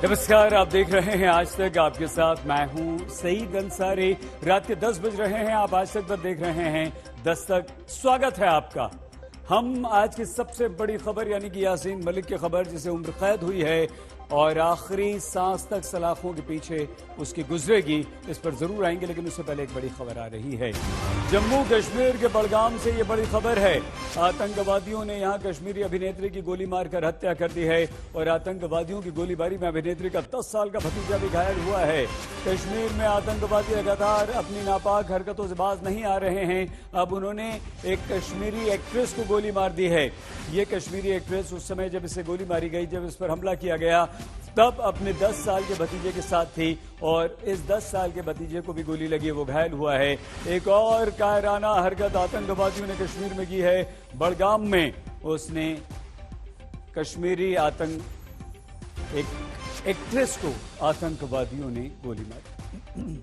नमस्कार, आप देख रहे हैं आज तक। आपके साथ मैं हूं सईद अंसारी। रात के 10 बज रहे हैं। आप आज तक पर देख रहे हैं दस्तक। स्वागत है आपका। हम आज की सबसे बड़ी खबर यानी कि यासीन मलिक की खबर, जिसे उम्र कैद हुई है और आखिरी सांस तक सलाखों के पीछे उसकी गुजरेगी, इस पर जरूर आएंगे। लेकिन उससे पहले एक बड़ी खबर आ रही है। जम्मू कश्मीर के बड़गाम से ये बड़ी खबर है। आतंकवादियों ने यहां कश्मीरी अभिनेत्री की गोली मारकर हत्या कर दी है और आतंकवादियों की गोलीबारी में अभिनेत्री का 10 साल का भतीजा भी घायल हुआ है। कश्मीर में आतंकवादी लगातार अपनी नापाक हरकतों से बाज नहीं आ रहे हैं। अब उन्होंने एक कश्मीरी एक्ट्रेस को गोली मार दी है। ये कश्मीरी एक्ट्रेस उस समय जब इसे गोली मारी गई, जब इस पर हमला किया गया, तब अपने 10 साल के भतीजे के साथ थी और इस 10 साल के भतीजे को भी गोली लगी, वो घायल हुआ है। एक और कायराना हरकत आतंकवादियों ने कश्मीर में की है। बड़गाम में उसने कश्मीरी एक एक्ट्रेस को आतंकवादियों ने गोली मारी।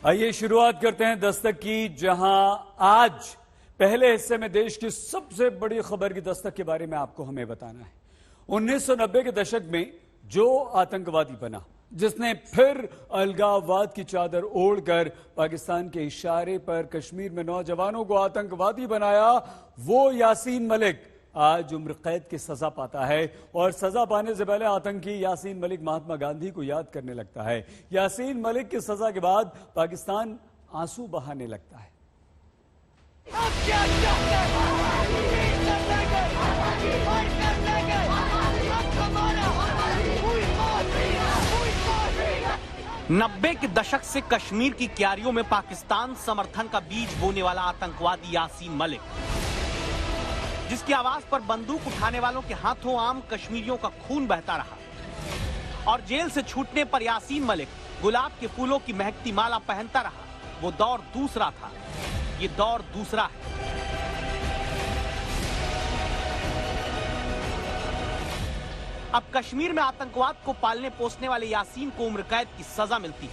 आइए शुरुआत करते हैं दस्तक की, जहां आज पहले हिस्से में देश की सबसे बड़ी खबर की दस्तक के बारे में आपको हमें बताना है। 1990 के दशक में जो आतंकवादी बना, जिसने फिर अलगाववाद की चादर ओढ़कर पाकिस्तान के इशारे पर कश्मीर में नौजवानों को आतंकवादी बनाया, वो यासीन मलिक आज उम्र कैद की सजा पाता है। और सजा पाने से पहले आतंकी यासीन मलिक महात्मा गांधी को याद करने लगता है। यासीन मलिक की सजा के बाद पाकिस्तान आंसू बहाने लगता है। अब क्या चाहते हैं? 90 के दशक से कश्मीर की क्यारियों में पाकिस्तान समर्थन का बीज बोने वाला आतंकवादी यासीन मलिक, जिसकी आवाज पर बंदूक उठाने वालों के हाथों आम कश्मीरियों का खून बहता रहा और जेल से छूटने पर यासीन मलिक गुलाब के फूलों की महकती माला पहनता रहा। वो दौर दूसरा था, ये दौर दूसरा है। अब कश्मीर में आतंकवाद को पालने पोसने वाले यासीन को उम्र कैद की सजा मिलती है।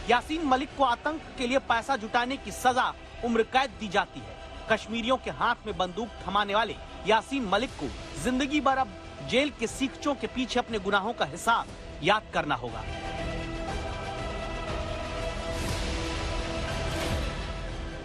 यासीन मलिक को आतंक के लिए पैसा जुटाने की सजा उम्र कैद दी जाती है। कश्मीरियों के हाथ में बंदूक थमाने वाले यासीन मलिक को जिंदगी भर अब जेल के सीखचों के पीछे अपने गुनाहों का हिसाब याद करना होगा।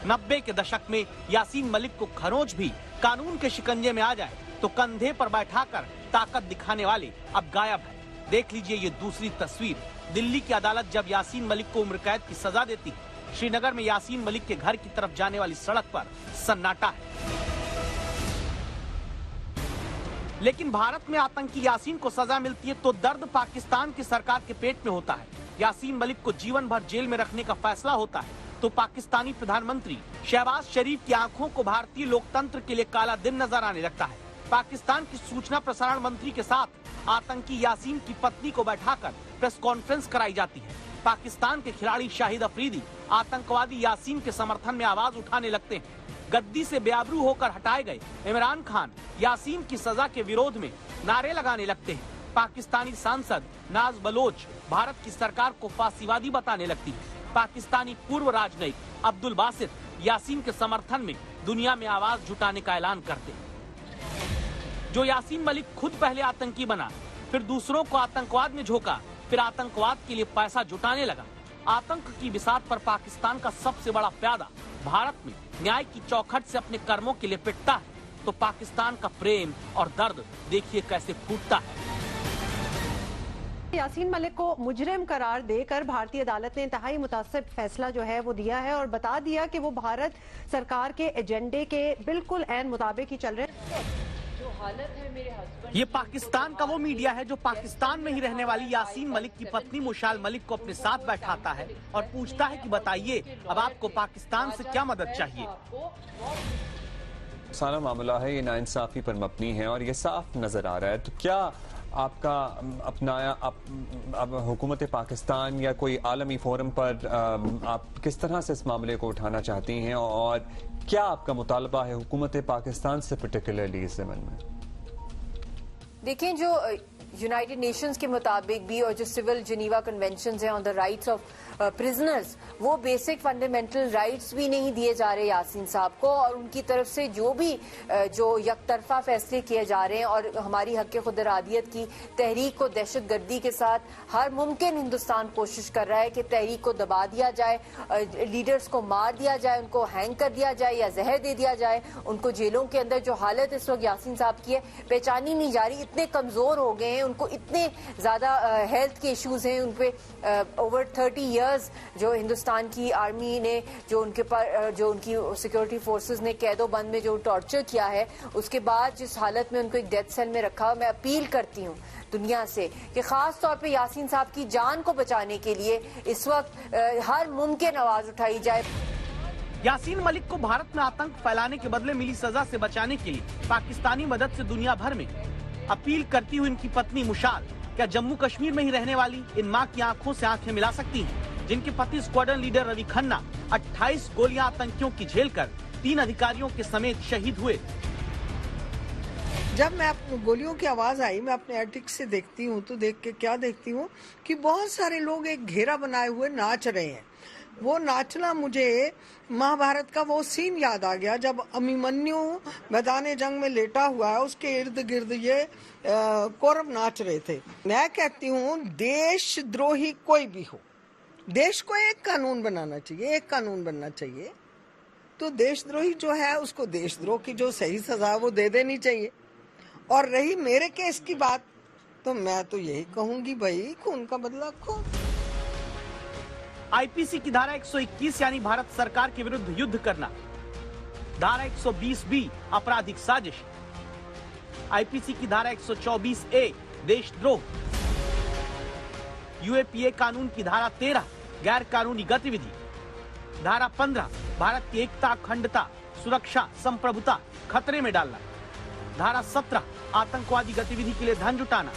नब्बे के दशक में यासीन मलिक को खरोंच भी कानून के शिकंजे में आ जाए तो कंधे पर बैठाकर ताकत दिखाने वाले अब गायब है। देख लीजिए ये दूसरी तस्वीर। दिल्ली की अदालत जब यासीन मलिक को उम्र कैद की सजा देती है, श्रीनगर में यासीन मलिक के घर की तरफ जाने वाली सड़क पर सन्नाटा है। लेकिन भारत में आतंकी यासीन को सजा मिलती है तो दर्द पाकिस्तान की सरकार के पेट में होता है। यासीन मलिक को जीवन भर जेल में रखने का फैसला होता है तो पाकिस्तानी प्रधानमंत्री शहबाज शरीफ की आंखों को भारतीय लोकतंत्र के लिए काला दिन नजर आने लगता है। पाकिस्तान की सूचना प्रसारण मंत्री के साथ आतंकी यासीन की पत्नी को बैठाकर प्रेस कॉन्फ्रेंस कराई जाती है। पाकिस्तान के खिलाड़ी शाहिद अफरीदी आतंकवादी यासीन के समर्थन में आवाज उठाने लगते हैं। गद्दी से बेआबरू होकर हटाए गए इमरान खान यासीन की सजा के विरोध में नारे लगाने लगते हैं। पाकिस्तानी सांसद नाज बलोच भारत की सरकार को फांसीवादी बताने लगती है। पाकिस्तानी पूर्व राजनयिक अब्दुल बासित यासीन के समर्थन में दुनिया में आवाज जुटाने का ऐलान करते हैं। जो यासीन मलिक खुद पहले आतंकी बना, फिर दूसरों को आतंकवाद में झोंका, फिर आतंकवाद के लिए पैसा जुटाने लगा। आतंक की बिसात पर पाकिस्तान का सबसे बड़ा प्यादा भारत में न्याय की चौखट से अपने कर्मों के लिए पिटता है तो पाकिस्तान का प्रेम और दर्द देखिए कैसे फूटता है। यासीन मलिक को मुजरिम करार देकर भारतीय अदालत ने इंतहाई मुतासिब फैसला जो है वो दिया है और बता दिया कि वो भारत सरकार के एजेंडे के बिल्कुल ऐन मुताबिक ही चल रहे हैं। ये पाकिस्तान का वो मीडिया है जो पाकिस्तान में ही रहने वाली यासीन मलिक की पत्नी मुशाल मलिक को अपने साथ बैठाता है और पूछता है कि बताइए अब आपको पाकिस्तान से क्या मदद चाहिए। सारा मामला है ये नाइंसाफी पर मबनी है और ये साफ नजर आ रहा है। तो क्या आपका अपनाया अब हुकूमत पाकिस्तान या कोई आलमी फोरम पर आप किस तरह से इस मामले को उठाना चाहती हैं और क्या आपका मुतालबा है हुकूमत पाकिस्तान से पर्टिकुलरली इस ज़मन में? देखें, जो यूनाइटेड नेशंस के मुताबिक भी और जो सिविल जिनीवा कन्वेंशन हैं on the rights of prisoners, वो बेसिक फंडामेंटल राइट्स भी नहीं दिए जा रहे यासीन साहब को, और उनकी तरफ से जो भी जो यकतरफा फैसले किए जा रहे हैं और हमारी हक खुद इरादियत की तहरीक को दहशतगर्दी के साथ हर मुमकिन हिंदुस्तान कोशिश कर रहा है कि तहरीक को दबा दिया जाए, लीडर्स को मार दिया जाए, उनको हैंग कर दिया जाए या जहर दे दिया जाए, उनको जेलों के अंदर जो हालत इस वक्त यासीन साहब की है पहचानी नहीं जा रही। इतने कमजोर हो गए हैं, उनको इतने ज्यादा हेल्थ के इश्यूज हैं, उन पे ओवर 30 ईयर्स जो हिंदुस्तान की आर्मी ने जो उनके पर जो उनकी सिक्योरिटी फोर्सेस ने कैदो बंद में जो टॉर्चर किया है, उसके बाद जिस हालत में उनको एक डेथ सेल में रखा, मैं अपील करती हूँ दुनिया से कि खास तौर पे यासीन साहब की जान को बचाने के लिए इस वक्त हर मुमकिन आवाज उठाई जाए। यासीन मलिक को भारत में आतंक फैलाने के बदले मिली सजा से बचाने के लिए पाकिस्तानी मदद से दुनिया भर में अपील करती हुई इनकी पत्नी मुशाल क्या जम्मू कश्मीर में ही रहने वाली इन मां की आंखों से आंखें मिला सकती हैं, जिनके पति स्क्वाड्रन लीडर रवि खन्ना 28 गोलियां आतंकियों की झेलकर 3 अधिकारियों के समेत शहीद हुए। जब मैं अपनी गोलियों की आवाज आई, मैं अपने एटिक से देखती हूँ तो देख के क्या देखती हूँ कि बहुत सारे लोग एक घेरा बनाए हुए नाच रहे हैं। वो नाचना मुझे महाभारत का वो सीन याद आ गया जब अभिमन्यु मैदान जंग में लेटा हुआ है, उसके इर्द गिर्द ये कौरव नाच रहे थे। मैं कहती हूँ देशद्रोही कोई भी हो, देश को एक कानून बनाना चाहिए, एक कानून बनना चाहिए। तो देशद्रोही जो है उसको देशद्रोह की जो सही सजा वो दे देनी चाहिए। और रही मेरे केस की बात, तो मैं तो यही कहूंगी भाई खून का बदला खो। आईपीसी की धारा 121 यानी भारत सरकार के विरुद्ध युद्ध करना, धारा 120 बी आपराधिक साजिश, आईपीसी की धारा 124 ए देशद्रोह, यूएपीए कानून की धारा 13 गैर कानूनी गतिविधि, धारा 15 भारत की एकता, अखंडता, सुरक्षा, संप्रभुता खतरे में डालना, धारा 17 आतंकवादी गतिविधि के लिए धन जुटाना,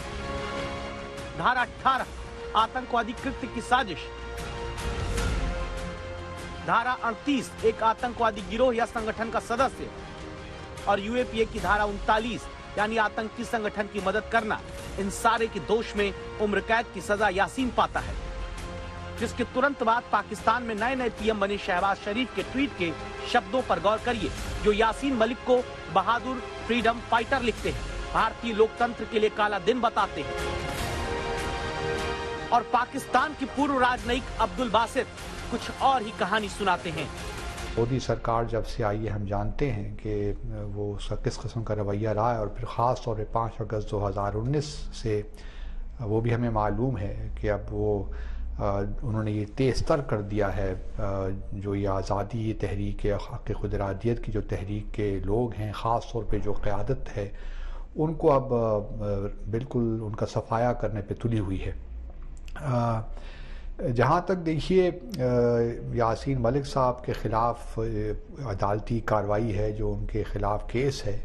धारा 18 आतंकवादी कृत्य की साजिश, धारा 38 एक आतंकवादी गिरोह या संगठन का सदस्य, और यूएपीए की धारा 39 यानी आतंकी संगठन की मदद करना। इन सारे के दोष में उम्र कैद की सजा यासीन पाता है, जिसके तुरंत बाद पाकिस्तान में नए नए पीएम बने शहबाज शरीफ के ट्वीट के शब्दों पर गौर करिए, जो यासीन मलिक को बहादुर फ्रीडम फाइटर लिखते हैं, भारतीय लोकतंत्र के लिए काला दिन बताते हैं। और पाकिस्तान की पूर्व राजनयिक अब्दुल बासित कुछ और ही कहानी सुनाते हैं। मोदी सरकार जब से आई है, हम जानते हैं कि वो किस किस्म का रवैया रहा है, और फिर ख़ास तौर पे 5 अगस्त 2019 से वो भी हमें मालूम है कि अब वो उन्होंने ये तेज़तर कर दिया है, जो ये आज़ादी, ये तहरीक हक़ खुद इरादियत की जो तहरीक के लोग हैं, ख़ास तौर पे जो क़यादत है, उनको अब बिल्कुल उनका सफाया करने पे तुली हुई है। जहाँ तक देखिए यासीन मलिक साहब के ख़िलाफ़ अदालती कार्रवाई है, जो उनके ख़िलाफ़ केस है,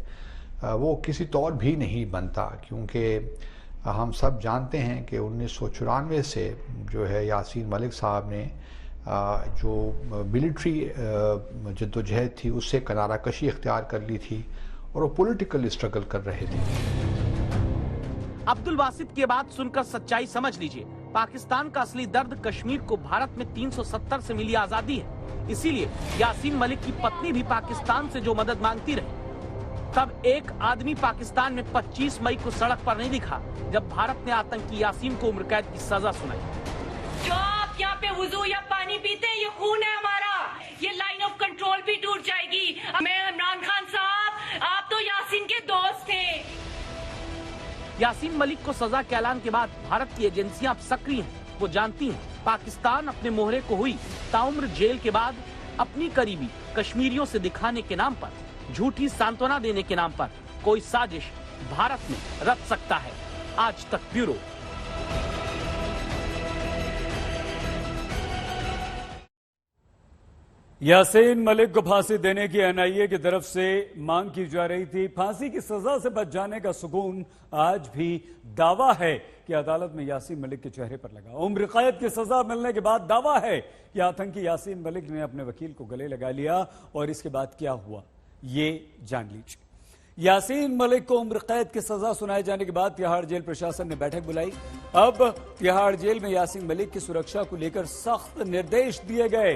वो किसी तौर भी नहीं बनता, क्योंकि हम सब जानते हैं कि 1994 से जो है यासीन मलिक साहब ने जो मिलिट्री जद्दोजहद थी उससे किनारा कशी इख्तियार कर ली थी, और वो पॉलिटिकल स्ट्रगल कर रहे थे। अब्दुल बासित की बात सुनकर सच्चाई समझ लीजिए। पाकिस्तान का असली दर्द कश्मीर को भारत में 370 से मिली आजादी है। इसीलिए यासीन मलिक की पत्नी भी पाकिस्तान से जो मदद मांगती रही। तब एक आदमी पाकिस्तान में 25 मई को सड़क पर नहीं दिखा, जब भारत ने आतंकी यासीन को उम्र कैद की सजा सुनाई। जो आप यहाँ पे वुजू या पानी पीते हैं, ये खून है हमारा, ये लाइन ऑफ कंट्रोल भी टूट जाएगी। मैं इमरान खान साहब, आप तो यासीन के दोस्त थे। यासीन मलिक को सजा के ऐलान के बाद भारत की एजेंसियां अब सक्रिय हैं। वो जानती हैं पाकिस्तान अपने मोहरे को हुई ताउम्र जेल के बाद अपनी करीबी कश्मीरियों से दिखाने के नाम पर, झूठी सांत्वना देने के नाम पर कोई साजिश भारत में रच सकता है। आज तक ब्यूरो। यासीन मलिक को फांसी देने की एनआईए की तरफ से मांग की जा रही थी। फांसी की सजा से बच जाने का सुकून आज भी दावा है कि अदालत में यासीन मलिक के चेहरे पर लगा। उम्र कैद की सजा मिलने के बाद दावा है कि आतंकी यासीन मलिक ने अपने वकील को गले लगा लिया, और इसके बाद क्या हुआ ये जान लीजिए। यासीन मलिक को उम्र कैद की सजा सुनाए जाने के बाद तिहाड़ जेल प्रशासन ने बैठक बुलाई। अब तिहाड़ जेल में यासीन मलिक की सुरक्षा को लेकर सख्त निर्देश दिए गए।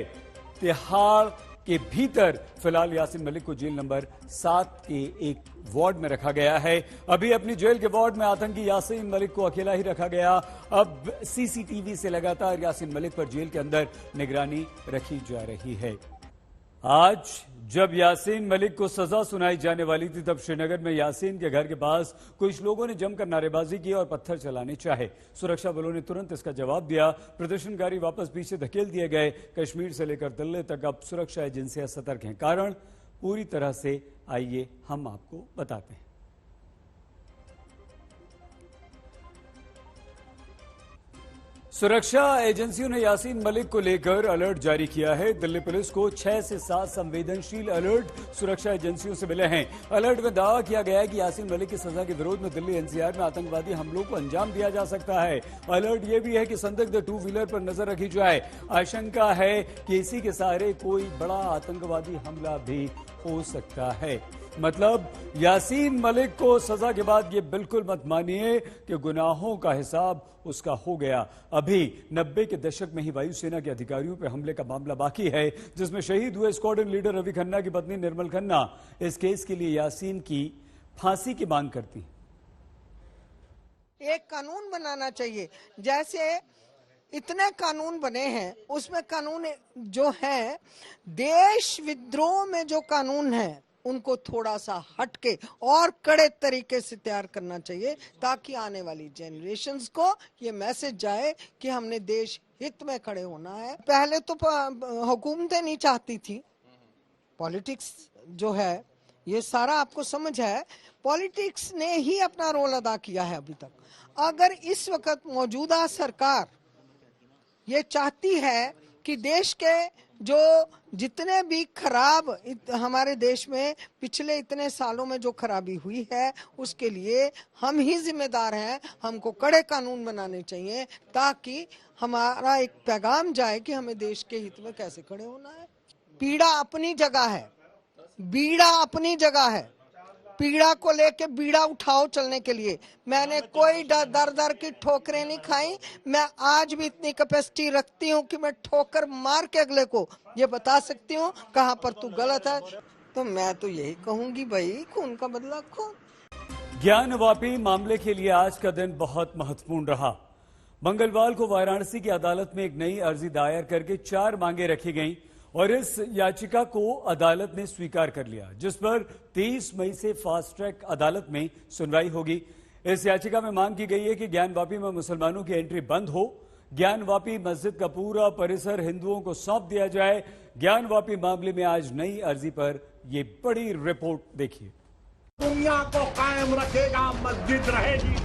तिहाड़ के भीतर फिलहाल यासीन मलिक को जेल नंबर 7 के एक वार्ड में रखा गया है। अभी अपनी जेल के वार्ड में आतंकी यासीन मलिक को अकेला ही रखा गया। अब सीसीटीवी से लगातार यासीन मलिक पर जेल के अंदर निगरानी रखी जा रही है। आज जब यासीन मलिक को सजा सुनाई जाने वाली थी तब श्रीनगर में यासीन के घर के पास कुछ लोगों ने जमकर नारेबाजी की और पत्थर चलाने चाहे। सुरक्षा बलों ने तुरंत इसका जवाब दिया। प्रदर्शनकारी वापस पीछे धकेल दिए गए। कश्मीर से लेकर दिल्ली तक अब सुरक्षा एजेंसियां सतर्क हैं। कारण पूरी तरह से आइए हम आपको बताते हैं। सुरक्षा एजेंसियों ने यासीन मलिक को लेकर अलर्ट जारी किया है। दिल्ली पुलिस को 6 से 7 संवेदनशील अलर्ट सुरक्षा एजेंसियों से मिले हैं। अलर्ट में दावा किया गया है कि यासीन मलिक की सजा के विरोध में दिल्ली एनसीआर में आतंकवादी हमलों को अंजाम दिया जा सकता है। अलर्ट यह भी है कि संदिग्ध 2 व्हीलर पर नजर रखी जाए। आशंका है कि इसी के सहारे कोई बड़ा आतंकवादी हमला भी हो सकता है। मतलब यासीन मलिक को सजा के बाद ये बिल्कुल मत मानिए कि गुनाहों का हिसाब उसका हो गया। अभी 90 के दशक में ही वायुसेना के अधिकारियों पर हमले का मामला बाकी है, जिसमें शहीद हुए स्क्वाड्रन लीडर रवि खन्ना की पत्नी निर्मल खन्ना इस केस के लिए यासीन की फांसी की मांग करती। एक कानून बनाना चाहिए, जैसे इतने कानून बने हैं उसमें कानून जो है देश विद्रोह में जो कानून है उनको थोड़ा सा हटके और कड़े तरीके से तैयार करना चाहिए, ताकि आने वाली जनरेशन्स को ये मैसेज जाए कि हमने देश हित में खड़े होना है। पहले तो हुकूमतें नहीं चाहती थी, पॉलिटिक्स जो है ये सारा आपको समझ है, पॉलिटिक्स ने ही अपना रोल अदा किया है अभी तक। अगर इस वक्त मौजूदा सरकार ये चाहती है कि देश के जो जितने भी खराब हमारे देश में पिछले इतने सालों में जो खराबी हुई है उसके लिए हम ही जिम्मेदार हैं, हमको कड़े कानून बनाने चाहिए ताकि हमारा एक पैगाम जाए कि हमें देश के हित में कैसे खड़े होना है। पीड़ा अपनी जगह है, बीड़ा अपनी जगह है। पीड़ा को लेके बीड़ा उठाओ चलने के लिए। मैंने कोई दर की ठोकरें नहीं खाई। मैं आज भी इतनी कैपेसिटी रखती हूँ कि मैं ठोकर मार के अगले को ये बता सकती हूँ कहाँ पर तू गलत है। तो मैं तो यही कहूंगी भाई, खून का बदला खून। ज्ञानवापी मामले के लिए आज का दिन बहुत महत्वपूर्ण रहा। मंगलवार को वाराणसी की अदालत में एक नई अर्जी दायर करके 4 मांगे रखी गईं और इस याचिका को अदालत ने स्वीकार कर लिया, जिस पर 23 मई से फास्ट ट्रैक अदालत में सुनवाई होगी। इस याचिका में मांग की गई है कि ज्ञानवापी में मुसलमानों की एंट्री बंद हो, ज्ञानवापी मस्जिद का पूरा परिसर हिंदुओं को सौंप दिया जाए। ज्ञानवापी मामले में आज नई अर्जी पर यह बड़ी रिपोर्ट देखिए। दुनिया को कायम रखेगा, मस्जिद रहेगी।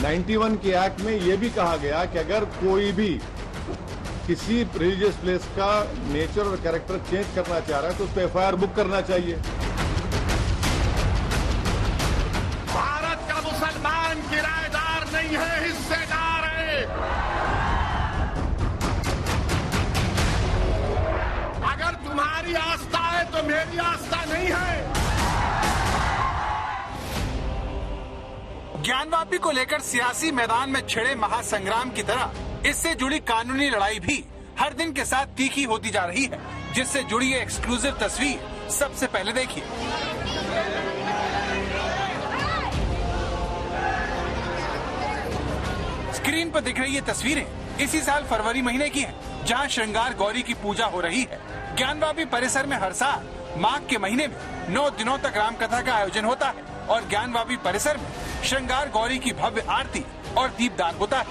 91 के एक्ट में यह भी कहा गया कि अगर कोई भी किसी रिलीजियस प्लेस का नेचर और कैरेक्टर चेंज करना चाह रहा है तो उस पर एफआईआर बुक करना चाहिए। भारत का मुसलमान किराएदार नहीं है, हिस्सेदार है। अगर तुम्हारी आस्था है तो मेरी आस्था नहीं है। ज्ञानवापी को लेकर सियासी मैदान में छिड़े महासंग्राम की तरह इससे जुड़ी कानूनी लड़ाई भी हर दिन के साथ तीखी होती जा रही है, जिससे जुड़ी ये एक्सक्लूसिव तस्वीर सबसे पहले देखिए। स्क्रीन पर दिख रही ये तस्वीरें इसी साल फरवरी महीने की हैं, जहां श्रृंगार गौरी की पूजा हो रही है। ज्ञानवापी परिसर में हर साल माघ के महीने में 9 दिनों तक रामकथा का आयोजन होता है और ज्ञानवापी परिसर में श्रृंगार गौरी की भव्य आरती और दीपदान होता है।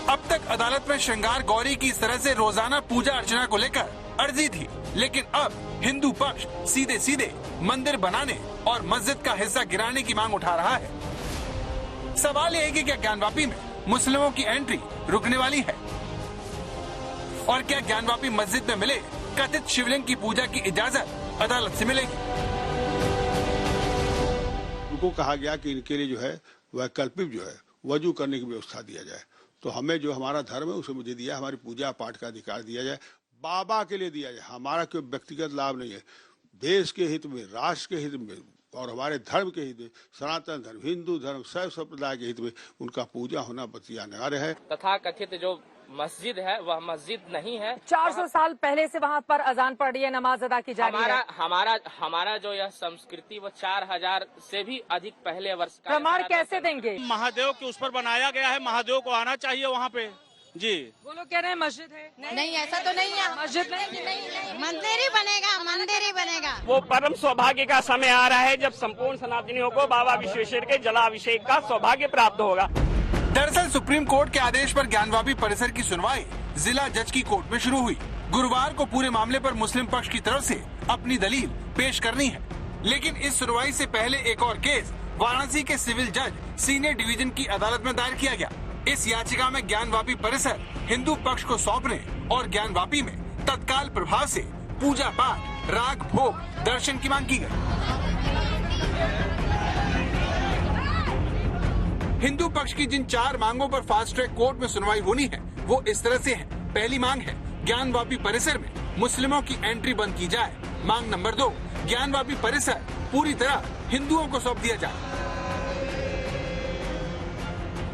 अब तक अदालत में श्रृंगार गौरी की इस तरह से रोजाना पूजा अर्चना को लेकर अर्जी थी, लेकिन अब हिंदू पक्ष सीधे सीधे मंदिर बनाने और मस्जिद का हिस्सा गिराने की मांग उठा रहा है। सवाल यह है कि क्या ज्ञानवापी में मुस्लिमों की एंट्री रुकने वाली है और क्या ज्ञानवापी मस्जिद में मिले कथित शिवलिंग की पूजा की इजाजत अदालत से मिलेगी। उनको कहा गया कि इनके लिए जो है वैकल्पिक जो है वजू करने की व्यवस्था दिया जाए, तो हमें जो हमारा धर्म है उसे मुझे दिया, हमारी पूजा पाठ का अधिकार दिया जाए। बाबा के लिए दिया जाए। हमारा कोई व्यक्तिगत लाभ नहीं है, देश के हित में, राष्ट्र के हित में और हमारे धर्म के हित में, सनातन धर्म, हिंदू धर्म, शैव संप्रदाय के हित में उनका पूजा होना बड़ी अनिवार्य है। तथा कथित जो मस्जिद है वह मस्जिद नहीं है। 400 साल पहले से वहाँ पर अजान पढ़ रही है, नमाज अदा की जा रही है। हमारा जो यह संस्कृति वो 4000 से भी अधिक पहले वर्ष का प्रमाण कैसे देंगे? महादेव के उस पर बनाया गया है, महादेव को आना चाहिए वहाँ पे जी। वो लोग कह रहे हैं मस्जिद है। नहीं ऐसा तो नहीं है, मस्जिद नहीं, मंदिर ही बनेगा, मंदिर ही बनेगा। वो परम सौभाग्य का समय आ रहा है जब संपूर्ण सनातनियों को बाबा विश्वेश्वर के जलाभिषेक का सौभाग्य प्राप्त होगा। दरअसल सुप्रीम कोर्ट के आदेश पर ज्ञानवापी परिसर की सुनवाई जिला जज की कोर्ट में शुरू हुई। गुरुवार को पूरे मामले पर मुस्लिम पक्ष की तरफ से अपनी दलील पेश करनी है, लेकिन इस सुनवाई से पहले एक और केस वाराणसी के सिविल जज सीनियर डिवीजन की अदालत में दायर किया गया। इस याचिका में ज्ञानवापी परिसर हिंदू पक्ष को सौंपने और ज्ञानवापी में तत्काल प्रभाव से पूजा पाठ, राग भोग, दर्शन की मांग की गई। हिंदू पक्ष की जिन 4 मांगों पर फास्ट ट्रैक कोर्ट में सुनवाई होनी है वो इस तरह से है। पहली मांग है ज्ञानवापी परिसर में मुस्लिमों की एंट्री बंद की जाए। मांग नंबर 2, ज्ञानवापी परिसर पूरी तरह हिंदुओं को सौंप दिया जाए।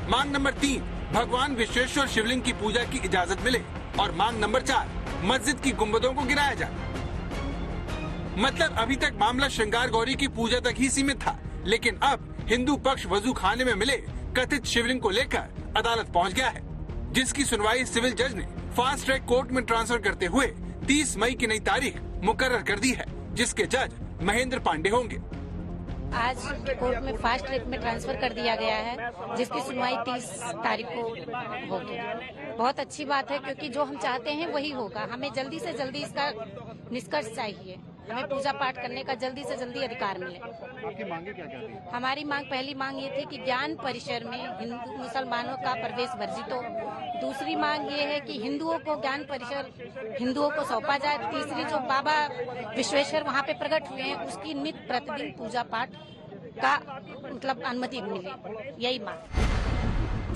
मांग नंबर 3, भगवान विश्वेश्वर शिवलिंग की पूजा की इजाजत मिले। और मांग नंबर 4, मस्जिद की गुंबदों को गिराया जाए। मतलब अभी तक मामला श्रृंगार गौरी की पूजा तक ही सीमित था, लेकिन अब हिंदू पक्ष वजू खाने में मिले कथित शिवलिंग को लेकर अदालत पहुंच गया है, जिसकी सुनवाई सिविल जज ने फास्ट ट्रैक कोर्ट में ट्रांसफर करते हुए 30 मई की नई तारीख मुकर्रर कर दी है, जिसके जज महेंद्र पांडे होंगे। आज कोर्ट में फास्ट ट्रैक में ट्रांसफर कर दिया गया है, जिसकी सुनवाई 30 तारीख को होगी। बहुत अच्छी बात है, क्योंकि जो हम चाहते हैं वही होगा। हमें जल्दी से जल्दी इसका निष्कर्ष चाहिए। हमें पूजा पाठ करने का जल्दी से जल्दी अधिकार मिले। आपकी मांगे क्या क्या थी? हमारी मांग, पहली मांग ये थी कि ज्ञान परिसर में हिंदू मुसलमानों का प्रवेश वर्जित हो। दूसरी मांग ये है कि हिंदुओं को ज्ञान परिसर हिंदुओं को सौंपा जाए। तीसरी, जो बाबा विश्वेश्वर वहाँ पे प्रकट हुए हैं उसकी नित्य प्रतिदिन पूजा पाठ का मतलब अनुमति मिले, यही मांग।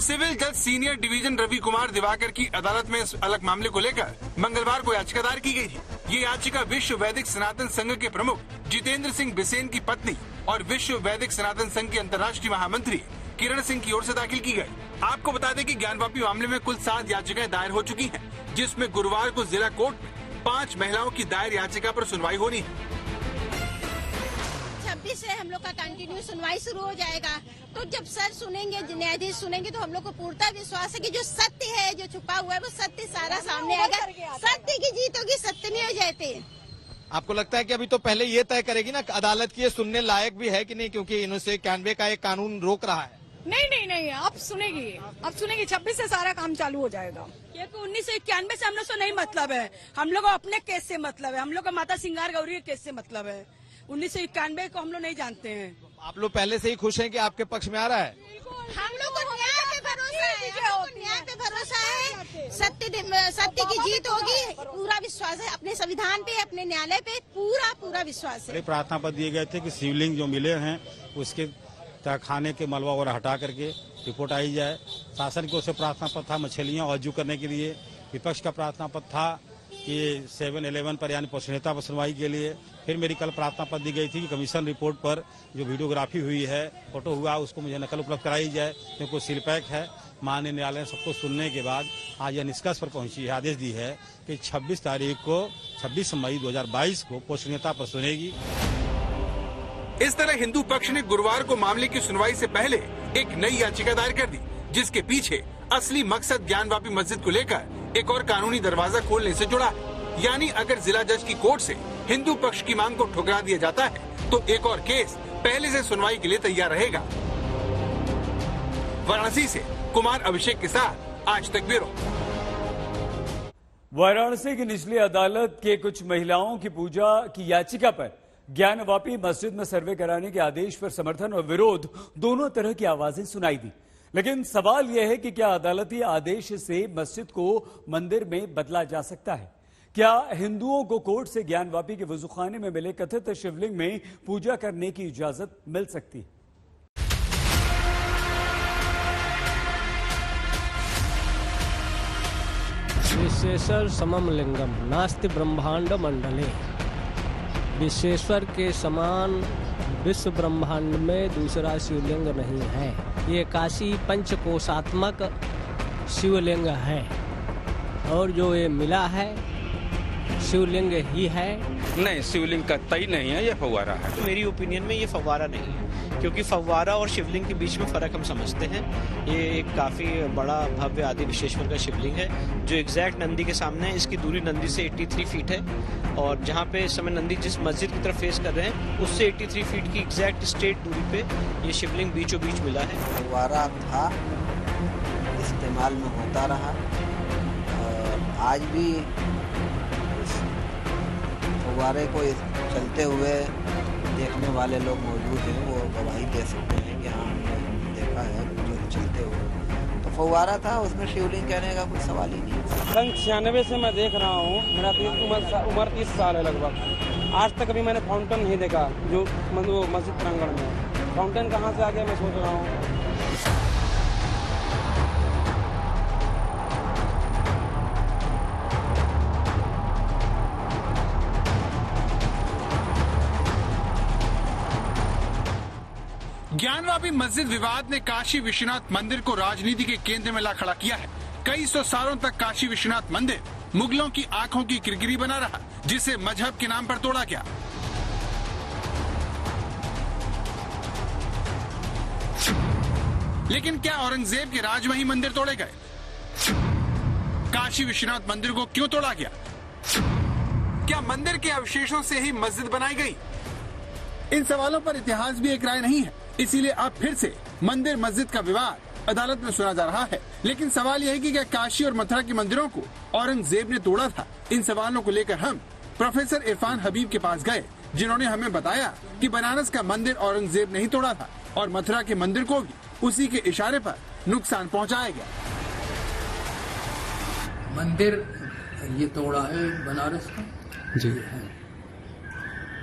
सिविल जज सीनियर डिवीजन रवि कुमार दिवाकर की अदालत में इस अलग मामले को लेकर मंगलवार को याचिका दायर की गई थी। ये याचिका विश्व वैदिक सनातन संघ के प्रमुख जितेंद्र सिंह बिसेन की पत्नी और विश्व वैदिक सनातन संघ के अंतर्राष्ट्रीय महामंत्री किरण सिंह की ओर से दाखिल की गई। आपको बता दें कि ज्ञानवापी मामले में कुल 7 याचिकाएं दायर हो चुकी हैं, जिसमें गुरुवार को जिला कोर्ट में 5 महिलाओं की दायर याचिका पर सुनवाई होनी है। 26 से हम लोग का कंटिन्यू सुनवाई शुरू हो जाएगा। तो जब सर सुनेंगे, न्यायाधीश सुनेंगे, तो हम लोग को पूर्णतः विश्वास है कि जो सत्य है, जो छुपा हुआ है, वो सत्य सारा सामने आएगा। सत्य की जीत होगी, सत्य में हो जाते। आपको लगता है कि अभी तो पहले ये तय करेगी ना अदालत की ये सुनने लायक भी है कि नहीं, क्योंकि इनसे कैनवे का एक कानून रोक रहा है? नहीं, अब सुनेगी 26 से सारा काम चालू हो जाएगा। क्योंकि 1991 से हम लोग से नहीं मतलब है, हम लोग को अपने केस से मतलब है, हम लोग को माता सिंगार गौरी के केस से मतलब है। 1991 को हम लोग नहीं जानते हैं। आप लोग पहले से ही खुश हैं कि आपके पक्ष में आ रहा है? हम लोग को न्याय पे भरोसा है, न्याय पे भरोसा है। सत्य की जीत होगी, पूरा विश्वास है। अपने संविधान पे, अपने न्यायालय पे पूरा विश्वास है। प्रार्थना पत्र दिए गए थे कि शिवलिंग जो मिले हैं उसके खाने के मलबा वगैरह हटा करके रिपोर्ट आई जाए। शासन की ओर से प्रार्थना पत्र था मछलियाँ वजू करने के लिए। विपक्ष का प्रार्थना पत्र था कि 7-11 पर यानी पोषणीयता पर सुनवाई के लिए। फिर मेरी कल प्रार्थना पत्र दी गई थी कि कमीशन रिपोर्ट पर जो वीडियोग्राफी हुई है, फोटो हुआ, उसको मुझे नकल उपलब्ध कराई जाए, क्योंकि सील पैक है। माननीय न्यायालय ने सबको सुनने के बाद आज यह निष्कर्ष पर पहुंची है, आदेश दी है कि 26 मई 2022 को पोषणीयता पर सुनेगी। इस तरह हिंदू पक्ष ने गुरुवार को मामले की सुनवाई से पहले एक नई याचिका दायर कर दी, जिसके पीछे असली मकसद ज्ञानवापी मस्जिद को लेकर एक और कानूनी दरवाजा खोलने से जुड़ा है। यानी अगर जिला जज की कोर्ट से हिंदू पक्ष की मांग को ठुकरा दिया जाता है तो एक और केस पहले से सुनवाई के लिए तैयार रहेगा। वाराणसी से कुमार अभिषेक के साथ आज तक ब्यूरो। वाराणसी की निचली अदालत के कुछ महिलाओं की पूजा की याचिका पर ज्ञानवापी मस्जिद में सर्वे कराने के आदेश पर समर्थन और विरोध दोनों तरह की आवाजें सुनाई दी। लेकिन सवाल यह है कि क्या अदालती आदेश से मस्जिद को मंदिर में बदला जा सकता है? क्या हिंदुओं को कोर्ट से ज्ञानवापी के वजूखाने में मिले कथित शिवलिंग में पूजा करने की इजाजत मिल सकती है? विश्वेश्वर समम लिंगम नास्ति ब्रह्मांड मंडले। विश्वेश्वर के समान विश्व ब्रह्मांड में दूसरा शिवलिंग नहीं है। ये काशी पंचकोशात्मक शिवलिंग है और जो ये मिला है शिवलिंग ही है। नहीं, शिवलिंग का तय नहीं है, ये फव्वारा है। तो मेरी ओपिनियन में ये फव्वारा नहीं है, क्योंकि फव्वारा और शिवलिंग के बीच में फर्क हम समझते हैं। ये एक काफी बड़ा भव्य आदि विश्वेश्वर का शिवलिंग है जो एग्जैक्ट नंदी के सामने है। इसकी दूरी नंदी से 83 फीट है और जहाँ पे इस समय नंदी जिस मस्जिद की तरफ फेस कर रहे हैं उससे 83 फीट की एग्जैक्ट स्ट्रेट दूरी पे ये शिवलिंग बीचों बीच मिला है। फव्वारा था, इस्तेमाल में होता रहा और आज भी फव्वारे को चलते हुए देखने वाले लोग मौजूद हैं, वो गवाही दे सकते हैं कि हाँ हमने देखा है जो चलते हुए। तो फव्वारा था, उसमें शिवलिंग कहने का कोई सवाल ही नहीं। सन 96 से मैं देख रहा हूँ, मेरा उम्र 30 साल है लगभग। आज तक अभी मैंने फाउंटेन नहीं देखा जो मस्जिद प्रांगण में। फाउंटेन कहाँ से आ गया मैं सोच रहा हूँ। ज्ञानवापी मस्जिद विवाद ने काशी विश्वनाथ मंदिर को राजनीति के केंद्र में ला खड़ा किया है। कई सौ सालों तक काशी विश्वनाथ मंदिर मुगलों की आंखों की किरकिरी बना रहा, जिसे मजहब के नाम पर तोड़ा गया। लेकिन क्या औरंगजेब के राज में ही मंदिर तोड़े गए? काशी विश्वनाथ मंदिर को क्यों तोड़ा गया? क्या मंदिर के अवशेषों से ही मस्जिद बनाई गई? इन सवालों पर इतिहास भी एक राय नहीं है, इसीलिए अब फिर से मंदिर मस्जिद का विवाद अदालत में सुना जा रहा है। लेकिन सवाल यह है कि क्या काशी और मथुरा के मंदिरों को औरंगजेब ने तोड़ा था? इन सवालों को लेकर हम प्रोफेसर इरफान हबीब के पास गए, जिन्होंने हमें बताया कि बनारस का मंदिर औरंगजेब नहीं तोड़ा था और मथुरा के मंदिर को भी उसी के इशारे पर नुकसान पहुँचाया गया। मंदिर ये तोड़ा है बनारस का जी है,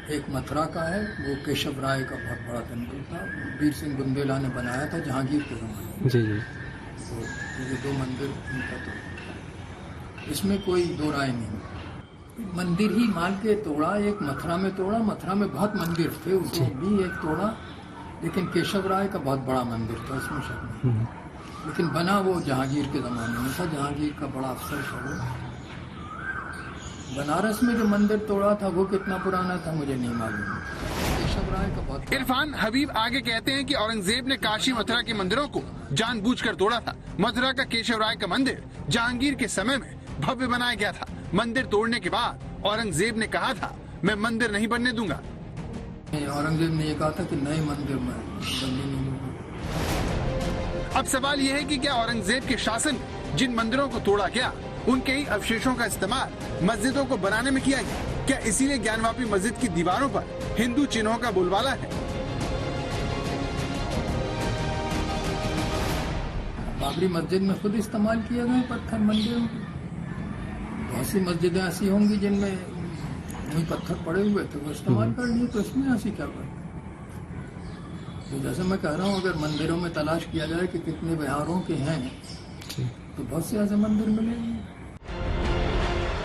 एक मथुरा का है, वो केशव राय का बहुत बड़ा टेम्पल था, वीर सिंह बुंदेला ने बनाया था जहांगीर के जमाने जी जी। तो ये दो मंदिर उनका तो इसमें कोई दो राय नहीं। मंदिर ही मान के तोड़ा, एक मथुरा में तोड़ा, मथुरा में बहुत मंदिर थे उसमें भी एक तोड़ा, लेकिन केशव राय का बहुत बड़ा मंदिर था, उसमें शक नहीं। लेकिन बना वो जहांगीर के जमाने में था, जहांगीर का बड़ा अफसर था वो। बनारस में जो मंदिर तोड़ा था वो कितना पुराना था मुझे नहीं मालूम। केशव राय का बहुत। इरफान हबीब आगे कहते हैं कि औरंगजेब ने काशी मथुरा के मंदिरों को जानबूझकर तोड़ा था। मथुरा का केशव राय का मंदिर जहांगीर के समय में भव्य बनाया गया था। मंदिर तोड़ने के बाद औरंगजेब ने कहा था, मैं मंदिर नहीं बनने दूंगा। औरंगजेब ने ये कहा था कि नए मंदिर में बनने नहीं दूंगा। अब सवाल ये है कि क्या औरंगजेब के शासन में जिन मंदिरों को तोड़ा गया उनके ही अवशेषों का इस्तेमाल मस्जिदों को बनाने में किया गया? क्या इसीलिए ज्ञानवापी मस्जिद की दीवारों पर हिंदू चिन्हों का बोलबाला है? बाबरी मस्जिद में खुद इस्तेमाल किए गए पत्थर मंदिरों में। बहुत सी मस्जिदें ऐसी होंगी जिनमें वही पत्थर पड़े हुए थे, वो इस्तेमाल कर लिए, तो इसमें ऐसी क्या बात? तो जैसे मैं कह रहा हूँ, अगर मंदिरों में तलाश किया जाए कि कितने बिहारों के हैं तो बहुत से ऐसे मंदिर मिलेंगे।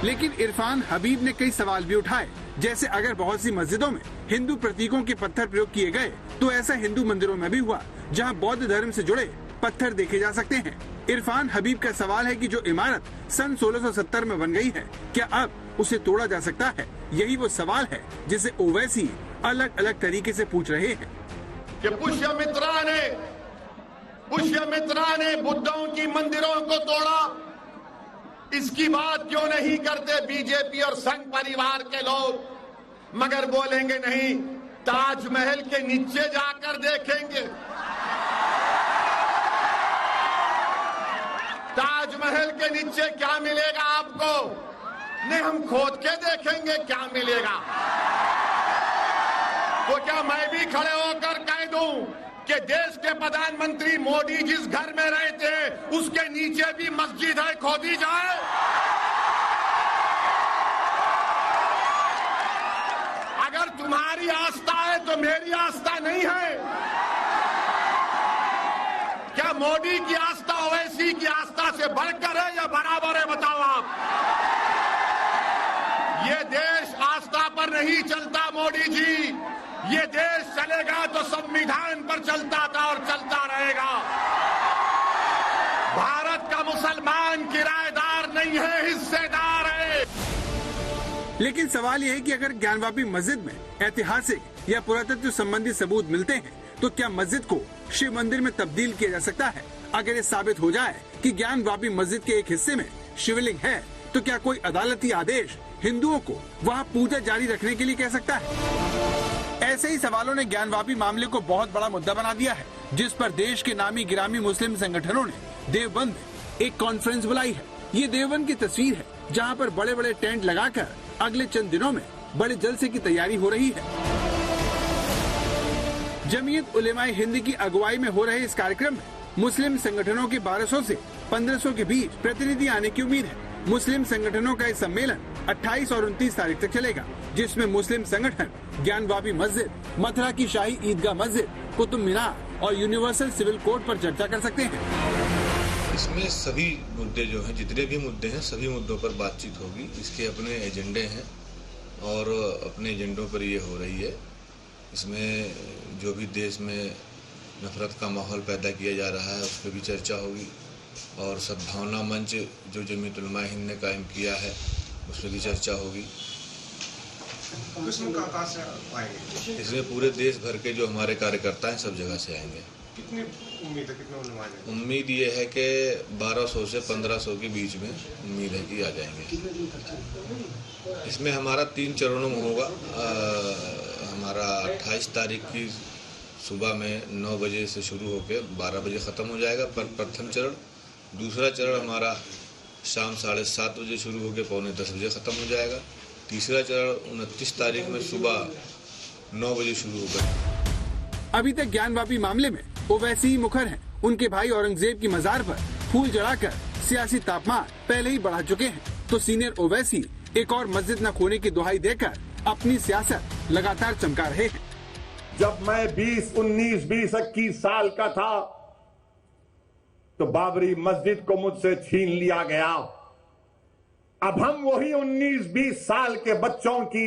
लेकिन इरफान हबीब ने कई सवाल भी उठाए, जैसे अगर बहुत सी मस्जिदों में हिंदू प्रतीकों के पत्थर प्रयोग किए गए तो ऐसा हिंदू मंदिरों में भी हुआ जहां बौद्ध धर्म से जुड़े पत्थर देखे जा सकते हैं। इरफान हबीब का सवाल है कि जो इमारत सन 1670 में बन गई है, क्या अब उसे तोड़ा जा सकता है? यही वो सवाल है जिसे ओवैसी अलग अलग तरीके से पूछ रहे हैं। कि पुष्यमित्रा ने बुद्धों की मंदिरों को तोड़ा, इसकी बात क्यों नहीं करते बीजेपी और संघ परिवार के लोग? मगर बोलेंगे नहीं, ताजमहल के नीचे जाकर देखेंगे। ताजमहल के नीचे क्या मिलेगा आपको? नहीं, हम खोद के देखेंगे क्या मिलेगा। तो क्या मैं भी खड़े होकर कह दूं कि देश के प्रधानमंत्री मोदी जिस घर में रहते हैं उसके नीचे भी मस्जिद है, खोदी जाए? अगर तुम्हारी आस्था है तो मेरी आस्था नहीं है। क्या मोदी की आस्था ओवैसी की आस्था से बढ़कर है या बराबर है, बताओ आप। ये देश आस्था पर नहीं चलता मोदी जी, ये देश चलेगा तो संविधान पर चलता था और चलता रहेगा। भारत का मुसलमान किराएदार नहीं है, हिस्सेदार है। लेकिन सवाल यह है कि अगर ज्ञानवापी मस्जिद में ऐतिहासिक या पुरातत्व संबंधी सबूत मिलते हैं तो क्या मस्जिद को शिव मंदिर में तब्दील किया जा सकता है? अगर ये साबित हो जाए कि ज्ञानवापी मस्जिद के एक हिस्से में शिवलिंग है तो क्या कोई अदालती आदेश हिंदुओं को वहाँ पूजा जारी रखने के लिए कह सकता है? ऐसे ही सवालों ने ज्ञानवापी मामले को बहुत बड़ा मुद्दा बना दिया है, जिस पर देश के नामी गिरामी मुस्लिम संगठनों ने देवबंद में एक कॉन्फ्रेंस बुलाई है। ये देवबंद की तस्वीर है, जहाँ पर बड़े बड़े टेंट लगाकर अगले चंद दिनों में बड़े जलसे की तैयारी हो रही है। जमीयत उलेमाए हिंद की अगुवाई में हो रहे इस कार्यक्रम में मुस्लिम संगठनों के 1200 से 1500 के बीच प्रतिनिधि आने की उम्मीद है। मुस्लिम संगठनों का इस सम्मेलन 28 और 29 तारीख तक चलेगा, जिसमें मुस्लिम संगठन ज्ञानवापी मस्जिद, मथुरा की शाही ईदगाह मस्जिद, कुतुब मीनार और यूनिवर्सल सिविल कोड पर चर्चा कर सकते हैं। इसमें सभी मुद्दे जो हैं, जितने भी मुद्दे हैं, सभी मुद्दों पर बातचीत होगी। इसके अपने एजेंडे हैं और अपने एजेंडों पर ये हो रही है। इसमें जो भी देश में नफरत का माहौल पैदा किया जा रहा है उस पर भी चर्चा होगी और सद्भावना मंच जो जमीयत उलमा हिंद ने कायम किया है उस पर भी चर्चा होगी। इसमें पूरे देश भर के जो हमारे कार्यकर्ता हैं सब जगह से आएंगे। कितनी उम्मीद है, कितने उलमा आएंगे? उम्मीद ये है कि 1200 से 1500 के बीच में उम्मीद है कि आ जाएंगे। इसमें हमारा 3 चरणों में होगा। हमारा 28 तारीख की सुबह में 9 बजे से शुरू होकर 12 बजे ख़त्म हो जाएगा पर प्रथम चरण। दूसरा चरण हमारा शाम 7:30 बजे शुरू होकर 9:45 बजे ख़त्म हो जाएगा। तीसरा चरण 29 तारीख में सुबह 9 बजे शुरू होगा। अभी तक ज्ञानवापी मामले में ओवैसी ही मुखर हैं। उनके भाई औरंगजेब की मजार पर फूल जलाकर सियासी तापमान पहले ही बढ़ा चुके हैं, तो सीनियर ओवैसी एक और मस्जिद न खोने की दुहाई देकर अपनी सियासत लगातार चमका रहे हैं। जब मैं 20, 19, 20, 21 साल का था तो बाबरी मस्जिद को मुझसे छीन लिया गया। अब हम वही 19, 20 साल के बच्चों की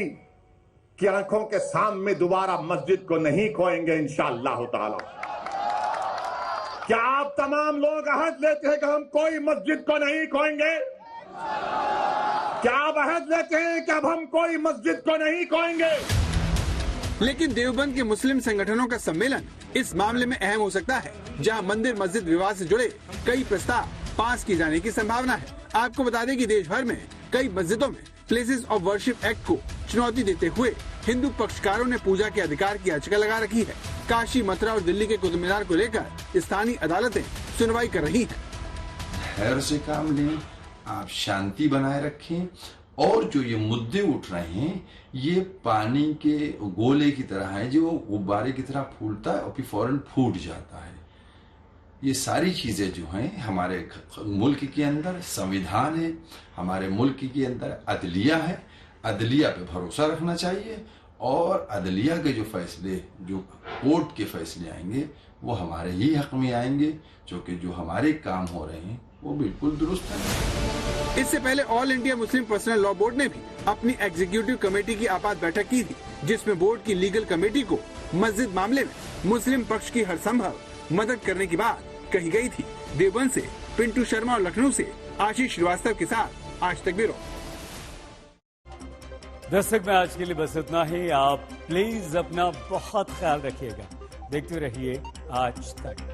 आंखों के सामने दोबारा मस्जिद को नहीं खोएंगे इंशाअल्लाह ताला। क्या आप तमाम लोग अहद लेते हैं कि हम कोई मस्जिद को नहीं खोएंगे? क्या आप अहद लेते हैं कि अब हम कोई मस्जिद को नहीं खोएंगे? लेकिन देवबंद के मुस्लिम संगठनों का सम्मेलन इस मामले में अहम हो सकता है, जहां मंदिर मस्जिद विवाद से जुड़े कई प्रस्ताव पास किए जाने की संभावना है। आपको बता दें कि देश भर में कई मस्जिदों में प्लेसेस ऑफ वर्शिप एक्ट को चुनौती देते हुए हिंदू पक्षकारों ने पूजा के अधिकार की याचिका लगा रखी है। काशी, मथुरा और दिल्ली के कुतुब मीनार को लेकर स्थानीय अदालतें सुनवाई कर रही हैं। धैर्य से काम लें, आप शांति बनाए रखें और जो ये मुद्दे उठ रहे हैं ये पानी के गोले की तरह है जो गुब्बारे की तरह फूलता है और फिर फौरन फूट जाता है। ये सारी चीजें जो हैं हमारे मुल्क के अंदर संविधान है, हमारे मुल्क के अंदर अदलिया है, अदलिया पे भरोसा रखना चाहिए और अदलिया के जो फैसले, जो कोर्ट के फैसले आएंगे वो हमारे ही हक में आएंगे, क्योंकि जो हमारे काम हो रहे हैं वो बिल्कुल दुरुस्त है। इससे पहले all India Muslim personal law board ने भी अपनी एग्जीक्यूटिव कमेटी की आपात बैठक की थी, जिसमें बोर्ड की लीगल कमेटी को मस्जिद मामले में मुस्लिम पक्ष की हर संभव मदद करने की बात कही गई थी। देवबंद से पिंटू शर्मा और लखनऊ से आशीष श्रीवास्तव के साथ आज तक ब्यूरो। दस्तक में आज के लिए बस इतना ही। आप प्लीज अपना बहुत ख्याल रखिएगा। देखते रहिए आज तक।